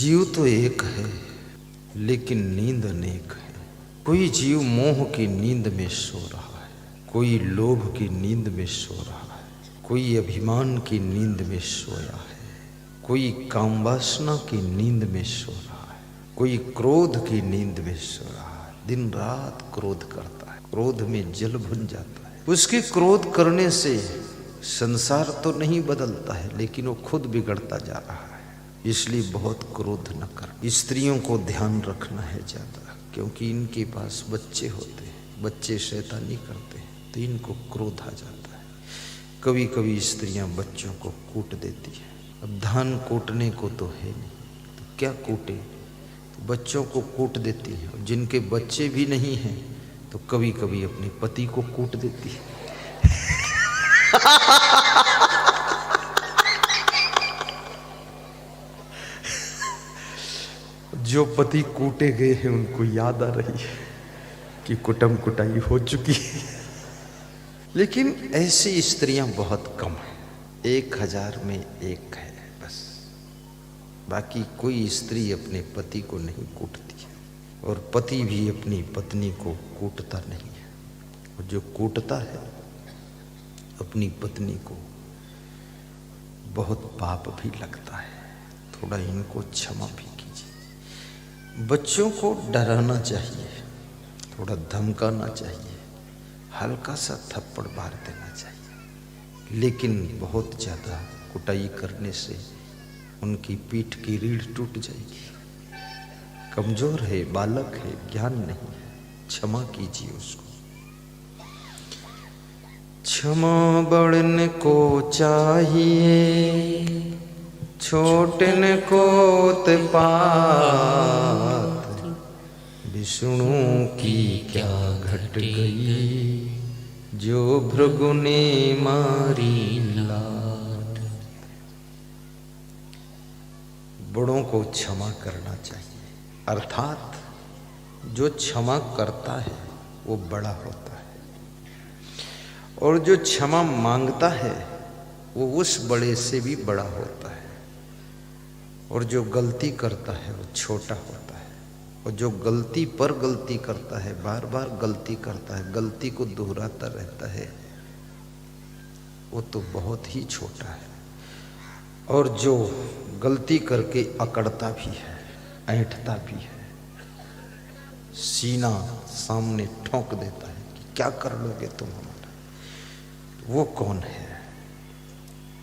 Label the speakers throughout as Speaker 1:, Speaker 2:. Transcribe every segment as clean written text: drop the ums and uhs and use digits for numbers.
Speaker 1: जीव तो एक है लेकिन नींद अनेक है। कोई जीव मोह की नींद में सो रहा है, कोई लोभ की नींद में सो रहा है, कोई अभिमान की नींद में सोया है, कोई कामवासना की नींद में सो रहा है, कोई क्रोध की नींद में सो रहा है। दिन रात क्रोध करता है, क्रोध में जल भुन जाता है। उसके क्रोध करने से संसार तो नहीं बदलता है लेकिन वो खुद बिगड़ता जा रहा है। इसलिए बहुत क्रोध न कर। स्त्रियों को ध्यान रखना है ज्यादा, क्योंकि इनके पास बच्चे होते हैं, बच्चे शैतानी करते हैं तो इनको क्रोध आ जाता है। कभी कभी स्त्रियां बच्चों को कूट देती है। अब धान कूटने को तो है नहीं तो क्या कूटे, तो बच्चों को कूट देती है। जिनके बच्चे भी नहीं हैं तो कभी कभी अपने पति को कूट देती है। जो पति कूटे गए हैं उनको याद आ रही है कि कुटम कुटाई हो चुकी है। लेकिन ऐसी स्त्रियां बहुत कम हैं, 1000 में एक है बस। बाकी कोई स्त्री अपने पति को नहीं कूटती है और पति भी अपनी पत्नी को कूटता नहीं है। और जो कूटता है अपनी पत्नी को बहुत पाप भी लगता है। थोड़ा इनको क्षमा भी कीजिए। बच्चों को डराना चाहिए, थोड़ा धमकाना चाहिए, हल्का सा थप्पड़ मार देना चाहिए, लेकिन बहुत ज़्यादा कुटाई करने से उनकी पीठ की रीढ़ टूट जाएगी। कमजोर है, बालक है, ज्ञान नहीं है, क्षमा कीजिए उसको। क्षमा बड़न को चाहिए, छोटन को उत्पात, विष्णु की क्या घट गई, जो भृगु ने मारी लाट। बड़ों को क्षमा करना चाहिए, अर्थात जो क्षमा करता है वो बड़ा होता है, और जो क्षमा मांगता है वो उस बड़े से भी बड़ा होता है, और जो गलती करता है वो छोटा होता है, और जो गलती पर गलती करता है, बार बार गलती करता है, गलती को दोहराता रहता है, वो तो बहुत ही छोटा है। और जो गलती करके अकड़ता भी है, ऐंठता भी है, सीना सामने ठोंक देता है कि क्या कर लोगे तुम हमारा, वो कौन है?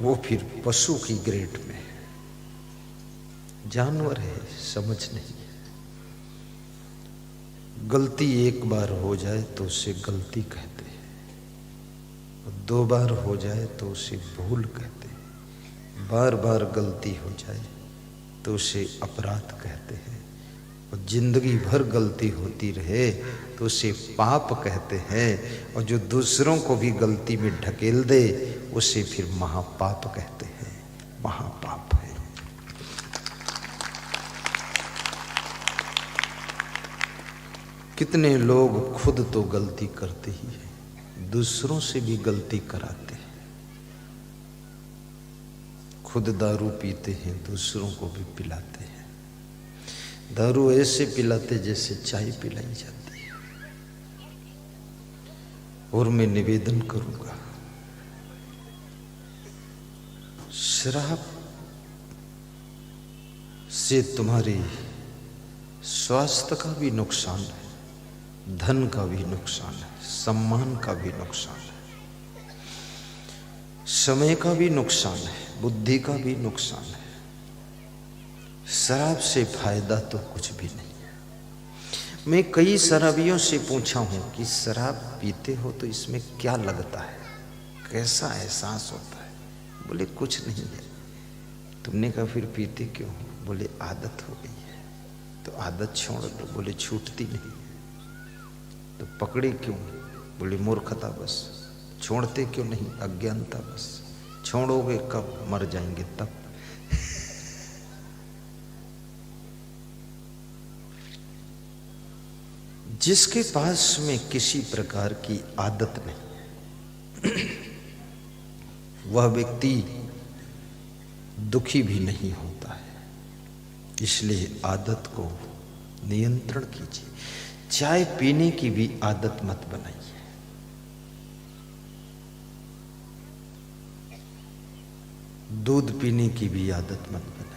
Speaker 1: वो फिर पशु की ग्रेड में है, जानवर है, समझ नहीं है। गलती एक बार हो जाए तो उसे गलती कहते हैं, और 2 बार हो जाए तो उसे भूल कहते हैं, बार बार गलती हो जाए तो उसे अपराध कहते हैं, और जिंदगी भर गलती होती रहे तो उसे पाप कहते हैं, और जो दूसरों को भी गलती में ढकेल दे उसे फिर महापाप कहते हैं, महापाप है। कितने लोग खुद तो गलती करते ही हैं, दूसरों से भी गलती कराते हैं। खुद दारू पीते हैं, दूसरों को भी पिलाते हैं। दारू ऐसे पिलाते जैसे चाय पिलाई जाती है। और मैं निवेदन करूंगा, शराब से तुम्हारे स्वास्थ्य का भी नुकसान है, धन का भी नुकसान है, सम्मान का भी नुकसान है, समय का भी नुकसान है, बुद्धि का भी नुकसान है। शराब से फायदा तो कुछ भी नहीं है। मैं कई शराबियों से पूछा हूं कि शराब पीते हो तो इसमें क्या लगता है, कैसा एहसास होता है? बोले कुछ नहीं है। तुमने कहा फिर पीते क्यों हो? बोले आदत हो गई है। तो आदत छोड़ दो। बोले छूटती नहीं। तो पकड़े क्यों? बोले मूर्खता बस। छोड़ते क्यों नहीं? अज्ञानता बस। छोड़ोगे कब? मर जाएंगे तब। जिसके पास में किसी प्रकार की आदत नहीं, वह व्यक्ति दुखी भी नहीं होता है, इसलिए आदत को नियंत्रण कीजिए। चाय पीने की भी आदत मत बनाइए। दूध पीने की भी आदत मत बनाइए।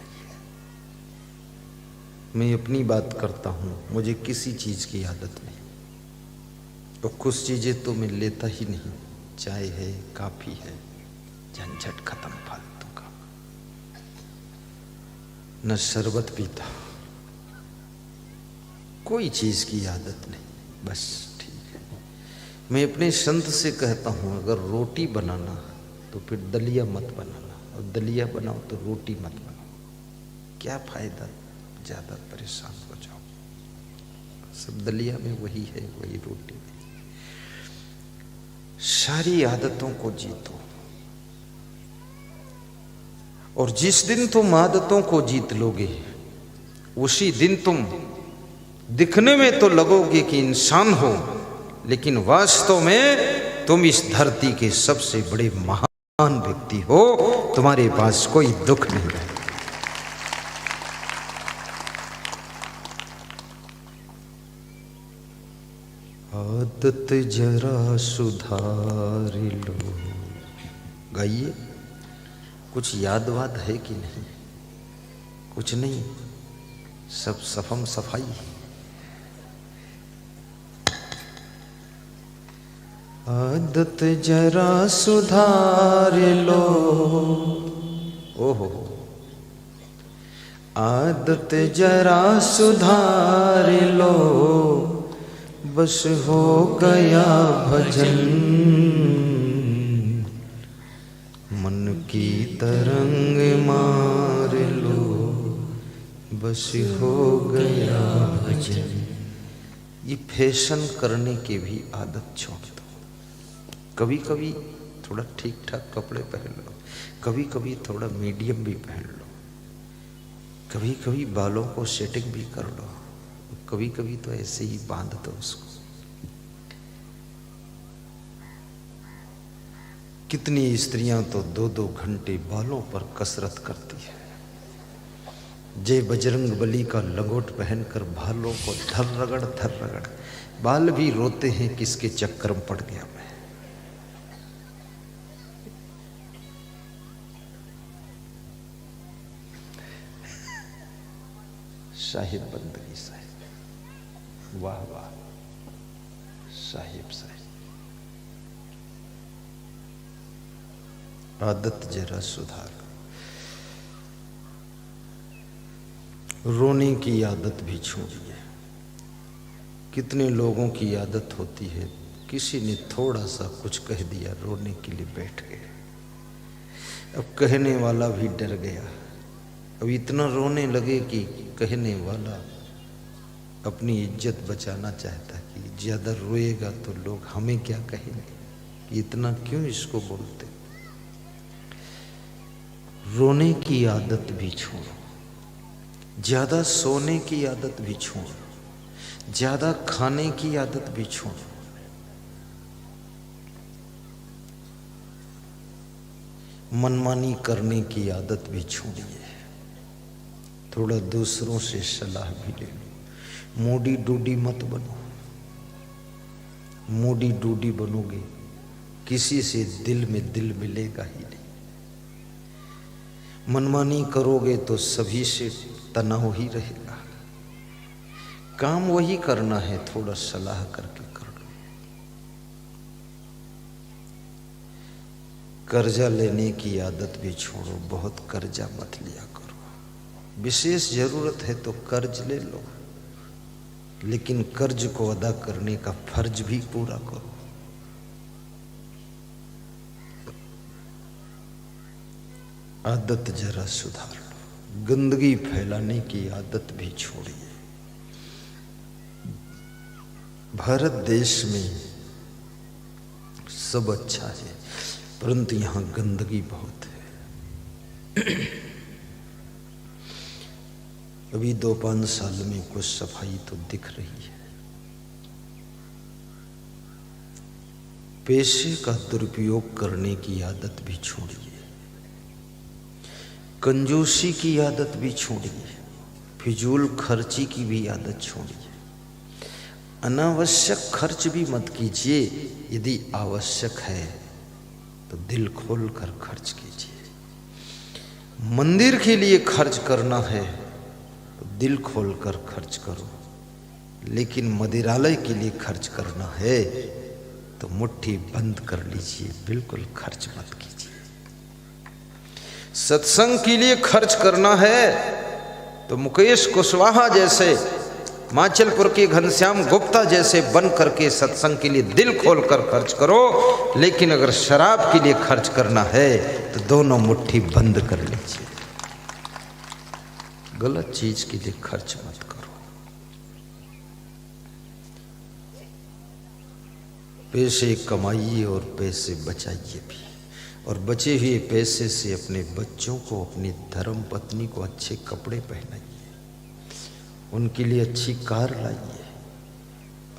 Speaker 1: मैं अपनी बात करता हूं, मुझे किसी चीज की आदत नहीं, तो कुछ चीजें तो मैं लेता ही नहीं। चाय है, काफी है, झंझट खत्म, फालतू का। न शरबत पीता, कोई चीज की आदत नहीं, बस ठीक है। मैं अपने संत से कहता हूं, अगर रोटी बनाना तो फिर दलिया मत बनाना, और दलिया बनाओ तो रोटी मत बनाओ। क्या फायदा, ज्यादा परेशान हो जाओ। सब दलिया में वही है, वही रोटी में। सारी आदतों को जीतो, और जिस दिन तुम आदतों को जीत लोगे, उसी दिन तुम दिखने में तो लगोगे कि इंसान हो, लेकिन वास्तव में तुम इस धरती के सबसे बड़े महान व्यक्ति हो। तुम्हारे पास कोई दुख नहीं है। आदत जरा सुधार लो। गाइए, कुछ याद वाद है कि नहीं? कुछ नहीं, सब सफम सफाई। आदत जरा सुधार लो, ओहो, आदत जरा सुधार लो, बस हो गया भजन, मन की तरंग मार लो, बस हो गया भजन। ये फैशन करने की भी आदत छोड़ दो। कभी कभी थोड़ा ठीक ठाक कपड़े पहन लो, कभी कभी थोड़ा मीडियम भी पहन लो, कभी कभी बालों को सेटिंग भी कर लो, कभी कभी तो ऐसे ही बांध दो उसको। कितनी स्त्रियां तो 2-2 घंटे बालों पर कसरत करती है। जय बजरंग बली का लंगोट पहनकर बालों को धर रगड़, बाल भी रोते हैं, किसके चक्कर में पड़ गया मैं। साहिब बंदगी साहिब, वाह वाह साहिब साहिब। आदत जरा सुधार। रोने की आदत भी छोड़िए। कितने लोगों की आदत होती है, किसी ने थोड़ा सा कुछ कह दिया, रोने के लिए बैठ गए। अब कहने वाला भी डर गया, अब इतना रोने लगे कि कहने वाला अपनी इज्जत बचाना चाहता कि ज्यादा रोएगा तो लोग हमें क्या कहेंगे, कि इतना क्यों इसको बोलते। रोने की आदत भी छोड़ो, ज्यादा सोने की आदत भी छोड़ो, ज्यादा खाने की आदत भी छोड़ो। मनमानी करने की आदत भी छोड़िए। थोड़ा दूसरों से सलाह भी ले लो। मोडी डूडी मत बनो। मोडी डूडी बनोगे, किसी से दिल में दिल मिलेगा ही नहीं। मनमानी करोगे तो सभी से तनाव ही रहेगा। काम वही करना है, थोड़ा सलाह करके कर लो। कर्जा लेने की आदत भी छोड़ो, बहुत कर्जा मत लिया करो। विशेष जरूरत है तो कर्ज ले लो, लेकिन कर्ज को अदा करने का फर्ज भी पूरा करो। आदत जरा सुधार लो। गंदगी फैलाने की आदत भी छोड़िए। भारत देश में सब अच्छा है, परंतु यहां गंदगी बहुत है। अभी 2-5 साल में कुछ सफाई तो दिख रही है। पैसे का दुरुपयोग करने की आदत भी छोड़िए। कंजूसी की आदत भी छोड़िए। फिजूल खर्ची की भी आदत छोड़िए। अनावश्यक खर्च भी मत कीजिए। यदि आवश्यक है तो दिल खोल कर खर्च कीजिए। मंदिर के लिए खर्च करना है तो दिल खोल कर खर्च करो, लेकिन मदिरालय के लिए खर्च करना है तो मुट्ठी बंद कर लीजिए, बिल्कुल खर्च मत कीजिए। सत्संग के लिए खर्च करना है तो मुकेश कुशवाहा जैसे, माचलपुर के घनश्याम गुप्ता जैसे बन करके सत्संग के लिए दिल खोल कर खर्च करो। लेकिन अगर शराब के लिए खर्च करना है तो दोनों मुट्ठी बंद कर लीजिए। गलत चीज के लिए खर्च मत करो। पैसे कमाइए और पैसे बचाइए भी, और बचे हुए पैसे से अपने बच्चों को, अपनी धर्म पत्नी को अच्छे कपड़े पहनाइए, उनके लिए अच्छी कार लाइए।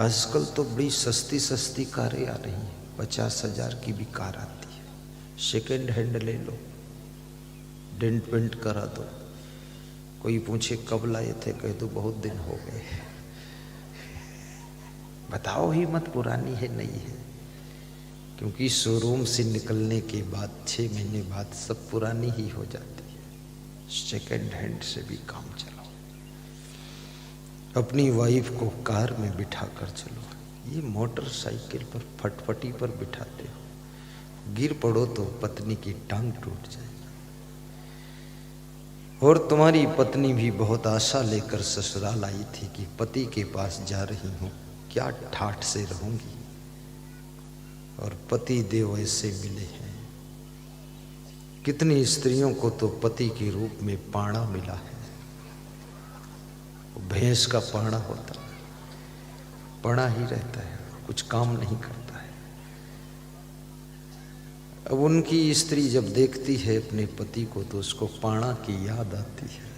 Speaker 1: आजकल तो बड़ी सस्ती सस्ती कारें आ रही हैं, 50,000 की भी कार आती है। सेकेंड हैंड ले लो, डेंट पेंट करा दो। कोई पूछे कब लाए थे, कह दो बहुत दिन हो गए। बताओ ही मत पुरानी है नई है, क्योंकि शोरूम से निकलने के बाद 6 महीने बाद सब पुरानी ही हो जाती है। सेकेंड हैंड से भी काम चलाओ। अपनी वाइफ को कार में बिठा कर चलो। ये मोटरसाइकिल पर फटफटी पर बिठाते हो, गिर पड़ो तो पत्नी की टांग टूट जाएगी। और तुम्हारी पत्नी भी बहुत आशा लेकर ससुराल आई थी कि पति के पास जा रही हूँ, क्या ठाठ से रहूंगी, और पति देव ऐसे मिले हैं। कितनी स्त्रियों को तो पति के रूप में पाड़ा मिला है। भैंस का पाड़ा होता है, पड़ा ही रहता है, कुछ काम नहीं करता है। अब उनकी स्त्री जब देखती है अपने पति को तो उसको पाड़ा की याद आती है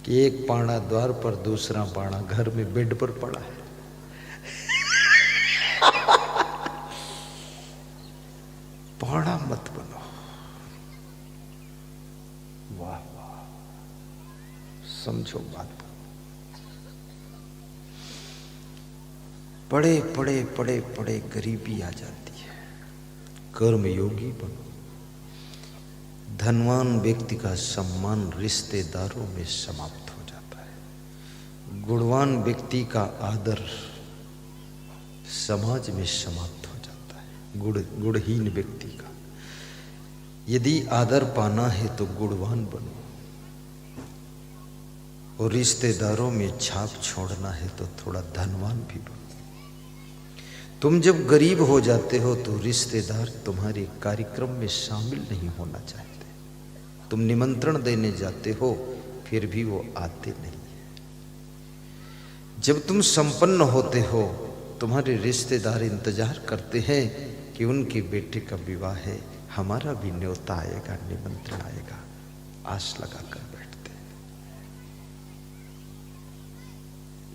Speaker 1: कि एक पाड़ा द्वार पर, दूसरा पाड़ा घर में बेड पर पड़ा है। पाड़ा मत बनो। वाह वाह, समझो बात। पड़े पड़े पड़े पड़े गरीबी आ जाती है। कर्म योगी बनो। धनवान व्यक्ति का सम्मान रिश्तेदारों में समाप्त हो जाता है। गुणवान व्यक्ति का आदर समाज में समाप्त हो जाता है। गुणहीन व्यक्ति का, यदि आदर पाना है तो गुणवान बनो, और रिश्तेदारों में छाप छोड़ना है तो थोड़ा धनवान भी बनो। तुम जब गरीब हो जाते हो तो रिश्तेदार तुम्हारे कार्यक्रम में शामिल नहीं होना चाहते। तुम निमंत्रण देने जाते हो फिर भी वो आते नहीं। जब तुम संपन्न होते हो तुम्हारे रिश्तेदार इंतजार करते हैं कि उनके बेटे का विवाह है, हमारा भी न्योता आएगा, निमंत्रण आएगा, आस लगा कर बैठते हैं।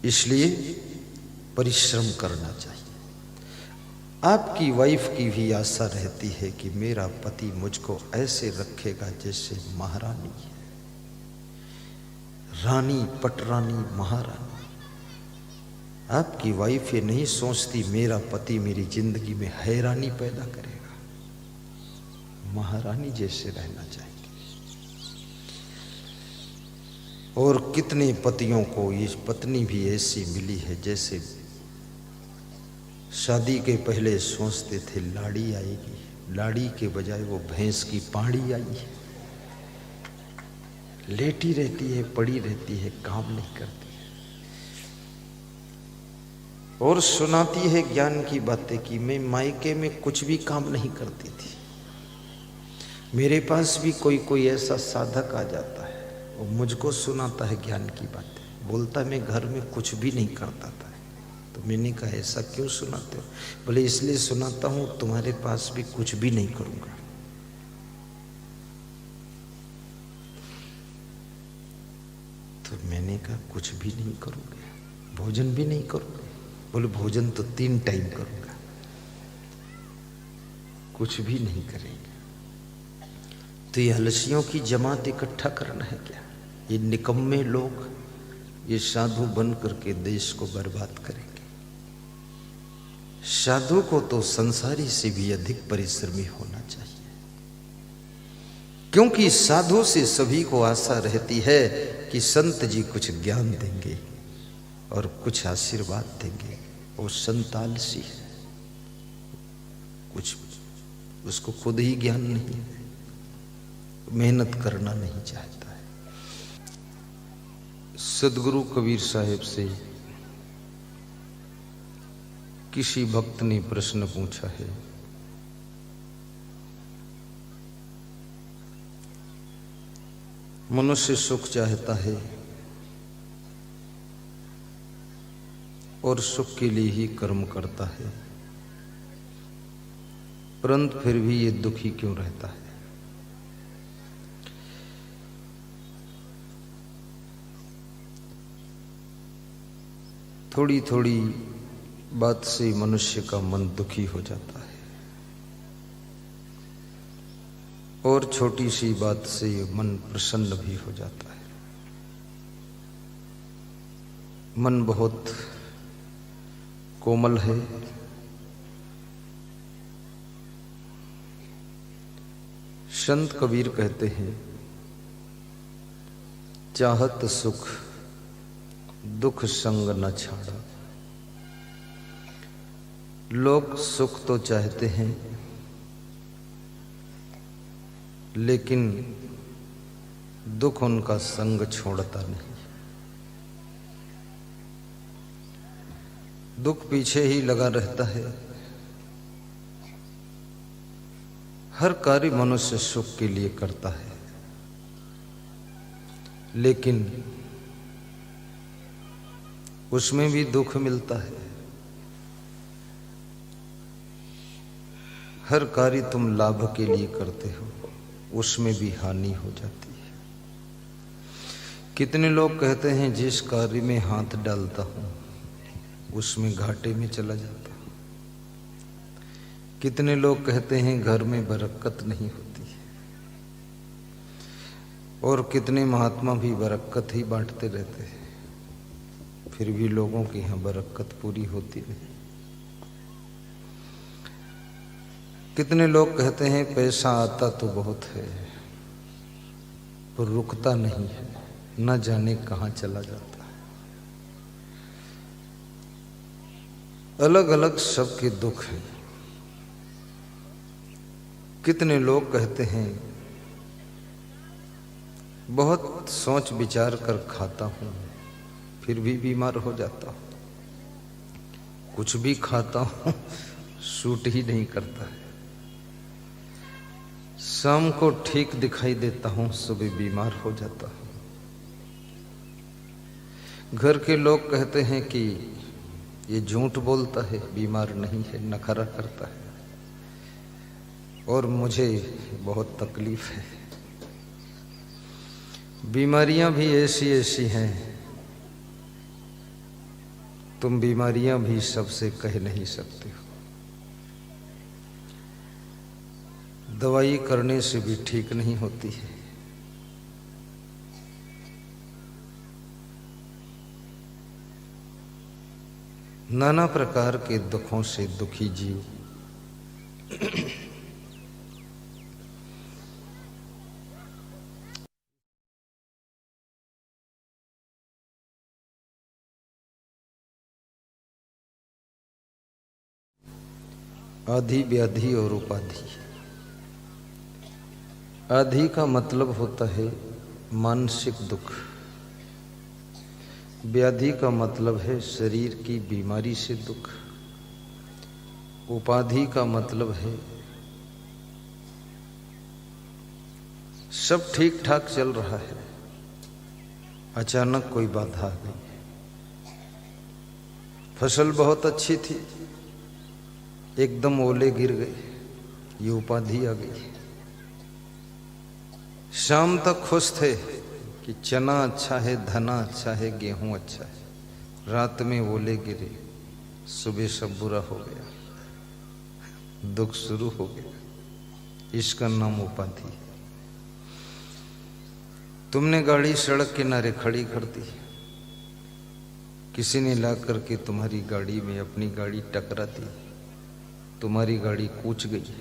Speaker 1: इसलिए परिश्रम करना चाहिए। आपकी वाइफ की भी आशा रहती है कि मेरा पति मुझको ऐसे रखेगा जैसे महारानी है, रानी, पटरानी, महारानी। आपकी वाइफ ये नहीं सोचती मेरा पति मेरी जिंदगी में हैरानी पैदा करेगा, महारानी जैसे रहना चाहिए। और कितने पतियों को ये पत्नी भी ऐसी मिली है जैसे शादी के पहले सोचते थे लाड़ी आएगी, लाड़ी के बजाय वो भैंस की पाड़ी आई है। लेटी रहती है, पड़ी रहती है, काम नहीं करती और सुनाती है ज्ञान की बातें कि मैं मायके में कुछ भी काम नहीं करती थी, मेरे पास भी कोई ऐसा साधक आ जाता है वो मुझको सुनाता है ज्ञान की बातें, बोलता है मैं घर में कुछ भी नहीं करता था। तो मैंने कहा ऐसा क्यों सुनाते हो? बोले इसलिए सुनाता हूं तुम्हारे पास भी कुछ भी नहीं करूंगा। तो मैंने कहा कुछ भी नहीं करोगे, भोजन भी नहीं करोगे? बोले भोजन तो 3 टाइम करूंगा, कुछ भी नहीं करेंगे। तो ये आलसियों की जमात इकट्ठा करना है क्या? ये निकम्मे लोग, ये साधु बन करके देश को बर्बाद करेंगे। साधु को तो संसारी से भी अधिक परिश्रमी होना चाहिए, क्योंकि साधु से सभी को आशा रहती है कि संत जी कुछ ज्ञान देंगे और कुछ आशीर्वाद देंगे। वो संत आलसी है, कुछ उसको खुद ही ज्ञान नहीं है, मेहनत करना नहीं चाहता है। सदगुरु कबीर साहिब से किसी भक्त ने प्रश्न पूछा है, मनुष्य सुख चाहता है और सुख के लिए ही कर्म करता है, परंतु फिर भी ये दुखी क्यों रहता है? थोड़ी थोड़ी बात से मनुष्य का मन दुखी हो जाता है और छोटी सी बात से मन प्रसन्न भी हो जाता है। मन बहुत कोमल है, संत कबीर कहते हैं, चाहत सुख दुख संग न छाड़ा। लोग सुख तो चाहते हैं, लेकिन दुख उनका संग छोड़ता नहीं। दुख पीछे ही लगा रहता है। हर कार्य मनुष्य सुख के लिए करता है, लेकिन उसमें भी दुख मिलता है। हर कार्य तुम लाभ के लिए करते हो, उसमें भी हानि हो जाती है। कितने लोग कहते हैं जिस कार्य में हाथ डालता हूं उसमें घाटे में चला जाता हूं। कितने लोग कहते हैं घर में बरकत नहीं होती है, और कितने महात्मा भी बरकत ही बांटते रहते हैं, फिर भी लोगों के यहाँ बरकत पूरी होती नहीं। कितने लोग कहते हैं पैसा आता तो बहुत है पर रुकता नहीं है, न जाने कहाँ चला जाता है। अलग अलग सबके दुख हैं। कितने लोग कहते हैं बहुत सोच विचार कर खाता हूं फिर भी बीमार हो जाता हूं। कुछ भी खाता हूं सूट ही नहीं करता है। शाम को ठीक दिखाई देता हूं, सुबह बीमार हो जाता हूं। घर के लोग कहते हैं कि ये झूठ बोलता है, बीमार नहीं है, नखरा करता है, और मुझे बहुत तकलीफ है। बीमारियां भी ऐसी ऐसी हैं, तुम बीमारियां भी सबसे कह नहीं सकते हो। दवाई करने से भी ठीक नहीं होती है। नाना प्रकार के दुखों से दुखी जीव आधि व्याधि और उपाधि। आधि का मतलब होता है मानसिक दुख, व्याधि का मतलब है शरीर की बीमारी से दुख, उपाधि का मतलब है सब ठीक ठाक चल रहा है, अचानक कोई बाधा आ गई। फसल बहुत अच्छी थी, एकदम ओले गिर गए, ये उपाधि आ गई। शाम तक खुश थे कि चना अच्छा है, धना अच्छा है, गेहूं अच्छा है, रात में ओले गिरे, सुबह सब बुरा हो गया, दुख शुरू हो गया। इसका नाम उपाधि है। तुमने गाड़ी सड़क किनारे खड़ी कर दी, किसी ने ला करके तुम्हारी गाड़ी में अपनी गाड़ी टकरा दी, तुम्हारी गाड़ी कूच गई।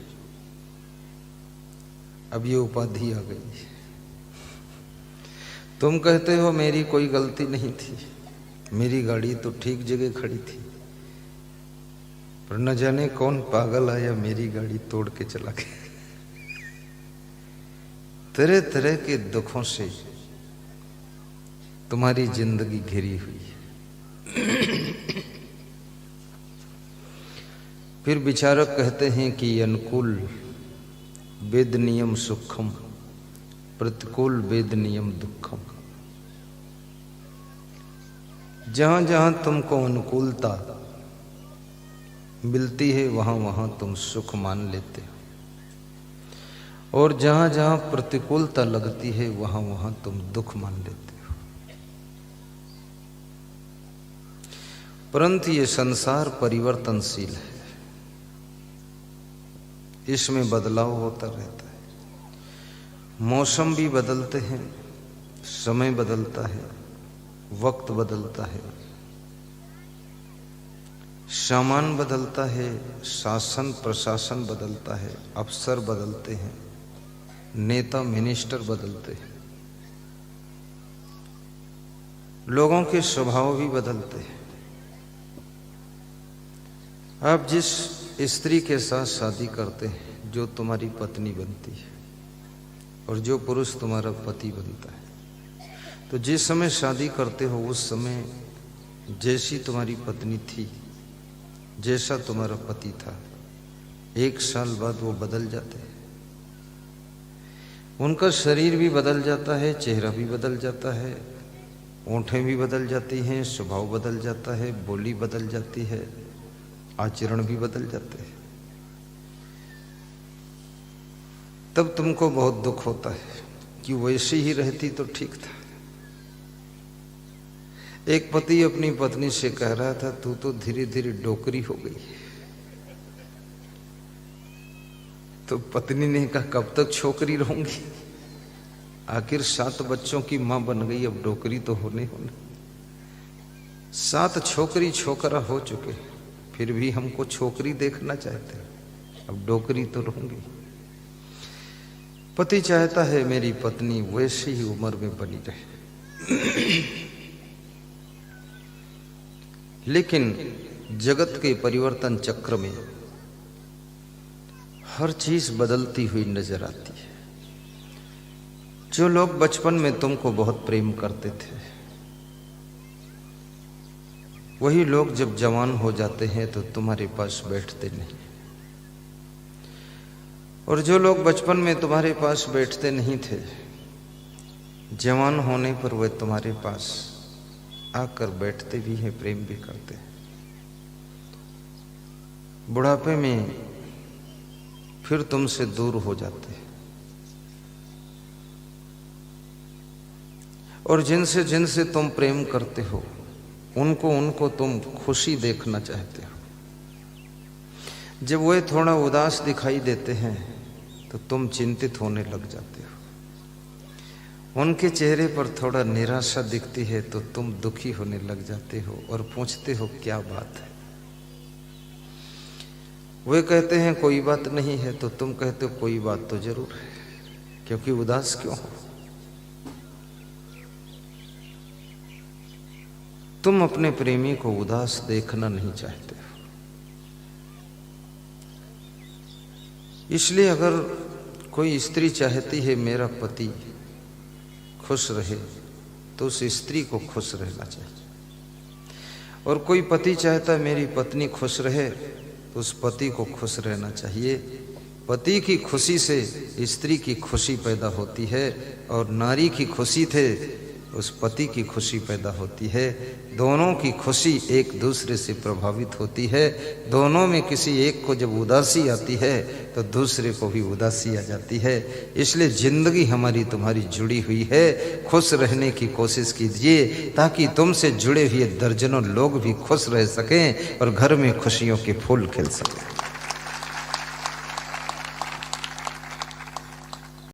Speaker 1: अब ये उपाधि आ गई। तुम कहते हो मेरी कोई गलती नहीं थी, मेरी गाड़ी तो ठीक जगह खड़ी थी, पर न जाने कौन पागल आया मेरी गाड़ी तोड़ के चला गया। तरह तरह के दुखों से तुम्हारी जिंदगी घिरी हुई है। फिर विचारक कहते हैं कि अनुकूल वेद नियम सुखम, प्रतिकूल वेद नियम दुखम। जहां जहां तुमको अनुकूलता मिलती है वहां वहां तुम सुख मान लेते हो, और जहां जहां प्रतिकूलता लगती है वहां वहां तुम दुख मान लेते हो। परंतु ये संसार परिवर्तनशील है, इसमें बदलाव होता रहता है। मौसम भी बदलते हैं, समय बदलता है, वक्त बदलता है, सामान बदलता है, शासन प्रशासन बदलता है, अफसर बदलते हैं, नेता मिनिस्टर बदलते हैं, लोगों के स्वभाव भी बदलते हैं। आप जिस स्त्री के साथ शादी करते हैं जो तुम्हारी पत्नी बनती है, और जो पुरुष तुम्हारा पति बनता है, तो जिस समय शादी करते हो उस समय जैसी तुम्हारी पत्नी थी, जैसा तुम्हारा पति था, 1 साल बाद वो बदल जाते हैं। उनका शरीर भी बदल जाता है, चेहरा भी बदल जाता है, ओंठें भी बदल जाती हैं, स्वभाव बदल जाता है, बोली बदल जाती है, आचरण भी बदल जाते हैं। तब तुमको बहुत दुख होता है कि वैसी ही रहती तो ठीक था। एक पति अपनी पत्नी से कह रहा था, तू तो धीरे धीरे डोकरी हो गई। तो पत्नी ने कहा, कब तक छोकरी रहूंगी, आखिर 7 बच्चों की मां बन गई, अब डोकरी तो होने 7 छोकरी छोकरा हो चुके, फिर भी हमको छोकरी देखना चाहते, अब डोकरी तो रहूंगी। पति चाहता है मेरी पत्नी वैसी ही उम्र में बनी रहे, लेकिन जगत के परिवर्तन चक्र में हर चीज बदलती हुई नजर आती है। जो लोग बचपन में तुमको बहुत प्रेम करते थे, वही लोग जब जवान हो जाते हैं तो तुम्हारे पास बैठते नहीं, और जो लोग बचपन में तुम्हारे पास बैठते नहीं थे, जवान होने पर वे तुम्हारे पास आकर बैठते भी हैं, प्रेम भी करते हैं। बुढ़ापे में फिर तुमसे दूर हो जाते हैं, और जिनसे जिनसे तुम प्रेम करते हो उनको तुम खुशी देखना चाहते हो। जब वे थोड़ा उदास दिखाई देते हैं तो तुम चिंतित होने लग जाते हो। उनके चेहरे पर थोड़ा निराशा दिखती है तो तुम दुखी होने लग जाते हो और पूछते हो क्या बात है। वे कहते हैं कोई बात नहीं है, तो तुम कहते हो कोई बात तो जरूर है, क्योंकि उदास क्यों हो। तुम अपने प्रेमी को उदास देखना नहीं चाहते हो। इसलिए अगर कोई स्त्री चाहती है मेरा पति खुश रहे, तो उस स्त्री को खुश रहना चाहिए, और कोई पति चाहता है मेरी पत्नी खुश रहे, तो उस पति को खुश रहना चाहिए। पति की खुशी से स्त्री की खुशी पैदा होती है, और नारी की खुशी से उस पति की खुशी पैदा होती है। दोनों की खुशी एक दूसरे से प्रभावित होती है। दोनों में किसी एक को जब उदासी आती है तो दूसरे को भी उदासी आ जाती है। इसलिए जिंदगी हमारी तुम्हारी जुड़ी हुई है। खुश रहने की कोशिश कीजिए ताकि तुमसे जुड़े हुए दर्जनों लोग भी खुश रह सकें और घर में खुशियों के फूल खिल सकें।